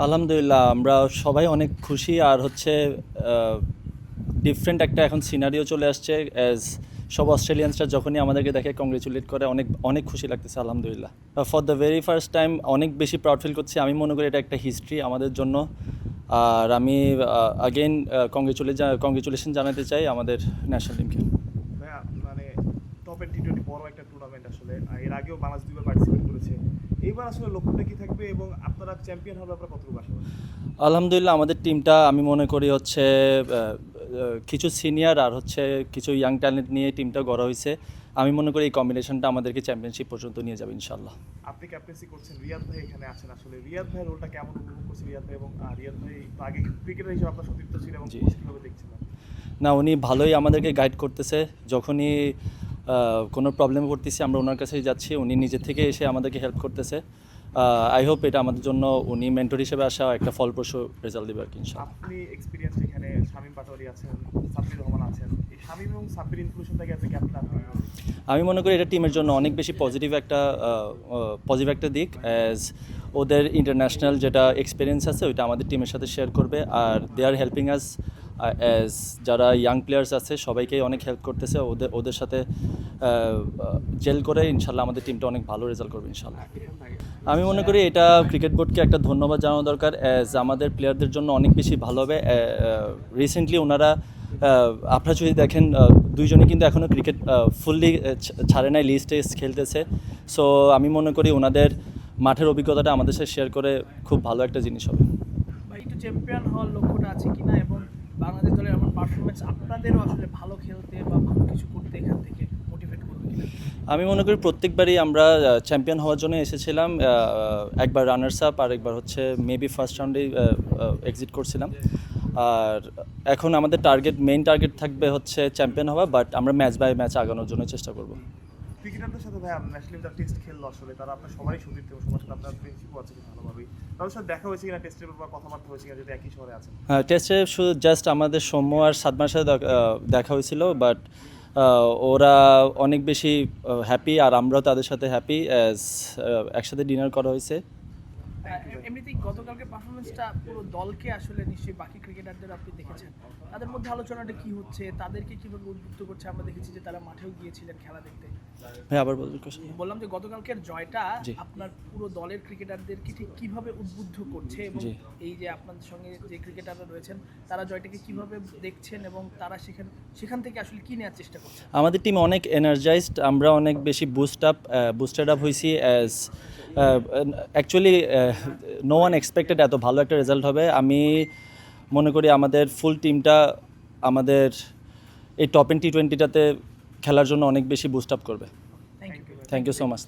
আলহামদুলিল্লাহ আমরা সবাই অনেক খুশি আর হচ্ছে ডিফারেন্ট একটা এখন সিনারিও চলে আসছে অ্যাজ সব অস্ট্রেলিয়ানসরা যখনই আমাদেরকে দেখে কংগ্রেচুলেট করে অনেক অনেক খুশি লাগতেছে আলহামদুলিল্লাহ। For the very first time অনেক বেশি প্রাউড ফিল করছি। আমি মনে করি এটা একটা হিস্ট্রি আমাদের জন্য। আর আমি আগেইন কংগ্রেচুলেশন জানাতে চাই আমাদের ন্যাশনাল টিমকে। ভাইয়া মানে টপের টি-20 বড় একটা টুর্নামেন্ট আসলে এর আগেও বাংলাদেশ দুইবার পার্টিসিপেট করেছে। এইবার আসলে লক্ষ্যটা কি থাকবে এবং আপনারা চ্যাম্পিয়ন হবে আপনারা কতটুকু আশাবাদী? আলহামদুলিল্লাহ আমাদের টিমটা আমি মনে করি হচ্ছে কিছু সিনিয়র আর হচ্ছে কিছু ইয়াং ট্যালেন্ট নিয়ে টিমটা গড়া হয়েছে। আমি মনে করি এই কম্বিনেশনটা আমাদেরকে চ্যাম্পিয়নশিপ পর্যন্ত নিয়ে যাবে ইনশাল্লাহ। আপনি ক্যাপ্টেন্সি করছেন, রিয়াদ ভাই এখানে আছেন, আসলে রিয়াদ ভাইয়ের রোলটা কেমন উপভোগ করছে রিয়াদ ভাই? এবং রিয়াদ ভাই তো আগে ক্রিকেটার হিসেবে আপনার সতীর্থ ছিল এবং জি। কোচ কীভাবে দেখছিলেন? না, উনি ভালোই আমাদেরকে গাইড করতেছে। যখনই কোনো প্রবলেমে পড়তেছি আমরা ওনার কাছেই যাচ্ছি, উনি নিজে থেকে এসে আমাদেরকে হেল্প করতেছে। আই হোপ এটা আমাদের জন্য উনি মেন্টর হিসেবে আসা একটা ফলপ্রসূ রেজাল্ট দেবে আর কি ইনশাল্লাহ। আপনি এক্সপিরিয়েন্স এখানে শামীম পাটোয়ারি আছেন, সাব্বির রহমান আছেন, এই শামীম এবং সাব্বির ইনক্লুশনটাকে আপনি ক্যাপ্টেন আপনি আমি মনে করি এটা টিমের জন্য অনেক বেশি পজিটিভ একটা দিক, অ্যাজ ওদের ইন্টারন্যাশনাল যেটা এক্সপিরিয়েন্স আছে ওইটা আমাদের টিমের সাথে শেয়ার করবে। আর দে আর হেল্পিং আস অ্যাজ যারা ইয়াং প্লেয়ার্স আছে সবাইকেই অনেক হেল্প করতেছে। ওদের সাথে জেল করে ইনশাল্লাহ আমাদের টিমটা অনেক ভালো রেজাল্ট করবে ইনশাল্লাহ। আমি মনে করি এটা ক্রিকেট বোর্ডকে একটা ধন্যবাদ জানানো দরকার, অ্যাজ আমাদের প্লেয়ারদের জন্য অনেক বেশি ভালো হবে। রিসেন্টলি ওনারা আপনারা যদি দেখেন দুইজনই কিন্তু এখনও ক্রিকেট ফুললি ছাড়ে নাই, লিস্টে খেলতেছে। সো আমি মনে করি ওনাদের মাঠের অভিজ্ঞতাটা আমাদের সাথে শেয়ার করে খুব ভালো একটা জিনিস হবে। বা একটু চ্যাম্পিয়ন হওয়ার লক্ষ্যটা আছে কিনা এবং বাংলাদেশ দলের এমন পারফরমেন্স আপনাদেরও আসলে ভালো খেলতে বা ভালো কিছু করতে এখান থেকে মোটিভেট করবে কিনা? আমি মনে করি প্রত্যেকবারই আমরা চ্যাম্পিয়ন হওয়ার জন্য এসেছিলাম। একবার রানার্স আপ আর একবার হচ্ছে মেবি ফার্স্ট রাউন্ডেই এক্সিট করছিলাম। আর এখন আমাদের মেইন টার্গেট থাকবে হচ্ছে চ্যাম্পিয়ন হওয়া, বাট আমরা ম্যাচ বাই ম্যাচ আগানোর জন্য চেষ্টা করব। ক্রিকেটারদের সাথে ভাই ন্যাশনাল টিম টেস্ট খেললো, আসলে তারা আপনার সবাই সতীর্থ এবং সবার সাথে আপনার ফ্রেন্ডশিপও আছে খুব ভালোভাবেই। তাদের সাথে দেখা হয়েছে কিনা টেস্টের ব্যাপারে কথাবার্তা হয়েছে কিনা, যদি একই শহরে আছেন? হ্যাঁ, টেস্টে শুধু জাস্ট আমাদের সৌম্য আর সাদমার সাথে দেখা হয়েছিল, বাট ওরা অনেক বেশি হ্যাপি আর আমরাও তাদের সাথে হ্যাপি, অ্যাজ একসাথে ডিনার করা হয়েছে। এমনিতেই গতকালকে পারফরমেন্সটা পুরো দলকে আসলে নিশ্চয়ই বাকি ক্রিকেটারদের আপনি দেখেছেন, তাদের মধ্যে আলোচনাটা কি হচ্ছে, তাদেরকে কিভাবে উদ্বুদ্ধ করছে? আমরা দেখেছি যে তারা মাঠেও গিয়েছিলেন খেলা দেখতে। হ্যাঁ, আবার বলুন question। বললাম যে গতকালকের জয়টা জি। আপনার পুরো দলের ক্রিকেটারদেরকে ঠিক কিভাবে উদ্বুদ্ধ করছে এবং জি। এই যে আপনাদের সঙ্গে যে ক্রিকেটাররা রয়েছেন তারা জয়টাকে কিভাবে দেখছেন এবং তারা সেখান থেকে আসলে কি নেওয়ার চেষ্টা করছে? আমাদের টিম অনেক এনার্জাইজড, আমরা অনেক বেশি বুস্টেড আপ হয়েছি, as actually no one expected এত ভালো একটা রেজাল্ট হবে। আমি মনে করি আমাদের ফুল টিমটা আমাদের এই টপ টি20টাতে খেলার জন্য অনেক বেশি বুস্ট আপ করবে। Thank you. Thank you so much.